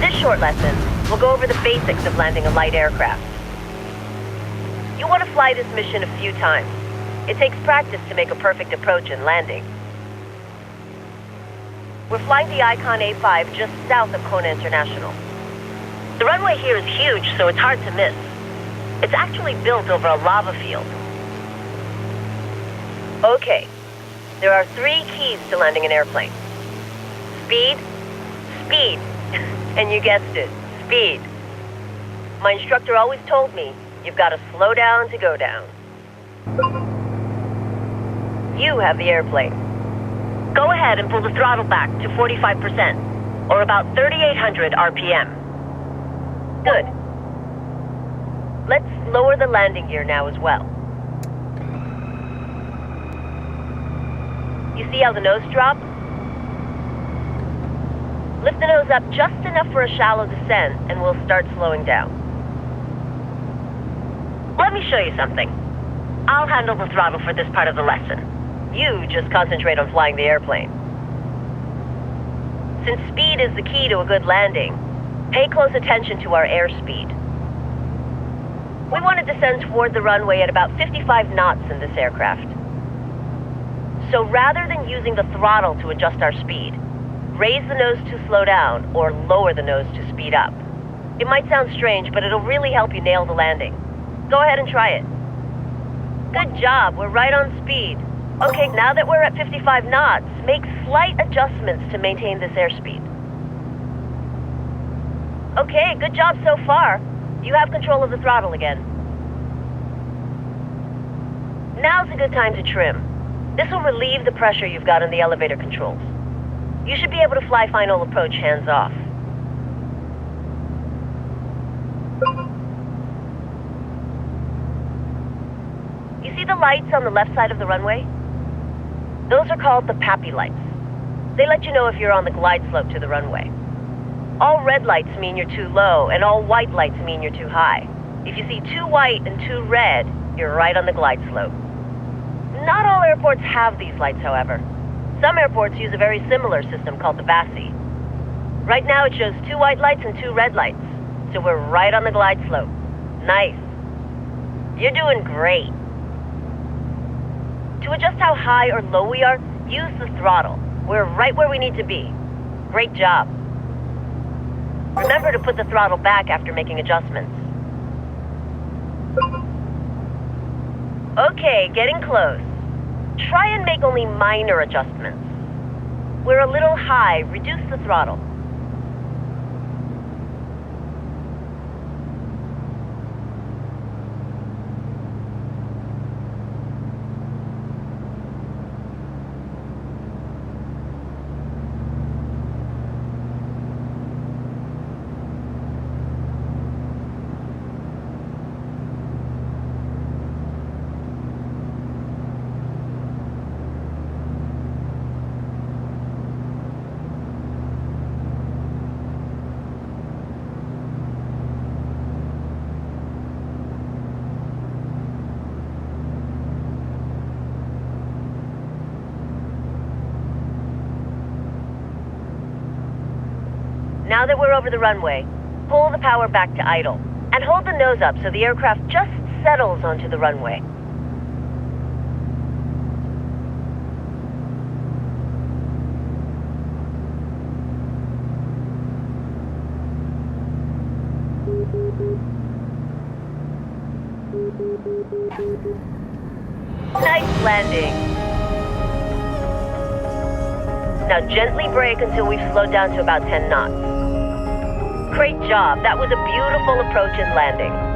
this short lesson, we'll go over the basics of landing a light aircraft. You want to fly this mission a few times. It takes practice to make a perfect approach and landing. We're flying the Icon A5 just south of Kona International. The runway here is huge, so it's hard to miss. It's actually built over a lava field. Okay, there are 3 keys to landing an airplane. Speed, speed, and you guessed it, speed. My instructor always told me, you've got to slow down to go down. You have the airplane. Go ahead and pull the throttle back to 45%, or about 3,800 RPM. Good. Let's lower the landing gear now as well. You see how the nose drops? Lift the nose up just enough for a shallow descent, and we'll start slowing down. Let me show you something. I'll handle the throttle for this part of the lesson. You just concentrate on flying the airplane. Since speed is the key to a good landing, pay close attention to our airspeed. We want to descend toward the runway at about 55 knots in this aircraft. So rather than using the throttle to adjust our speed, raise the nose to slow down or lower the nose to speed up. It might sound strange, but it'll really help you nail the landing. Go ahead and try it. Good job, we're right on speed. Okay, now that we're at 55 knots, make slight adjustments to maintain this airspeed. Okay, good job so far. You have control of the throttle again. Now's a good time to trim. This will relieve the pressure you've got on the elevator controls. You should be able to fly final approach hands off. You see the lights on the left side of the runway? Those are called the PAPI lights. They let you know if you're on the glide slope to the runway. All red lights mean you're too low, and all white lights mean you're too high. If you see 2 white and 2 red, you're right on the glide slope. Not all airports have these lights, however. Some airports use a very similar system called the VASI. Right now it shows 2 white lights and 2 red lights, so we're right on the glide slope. Nice. You're doing great. To adjust how high or low we are, use the throttle. We're right where we need to be. Great job. Remember to put the throttle back after making adjustments. Okay, getting close. Try and make only minor adjustments. We're a little high. Reduce the throttle. Now that we're over the runway, pull the power back to idle, and hold the nose up so the aircraft just settles onto the runway. Nice landing. Now gently brake until we've slowed down to about 10 knots. Great job. That was a beautiful approach and landing.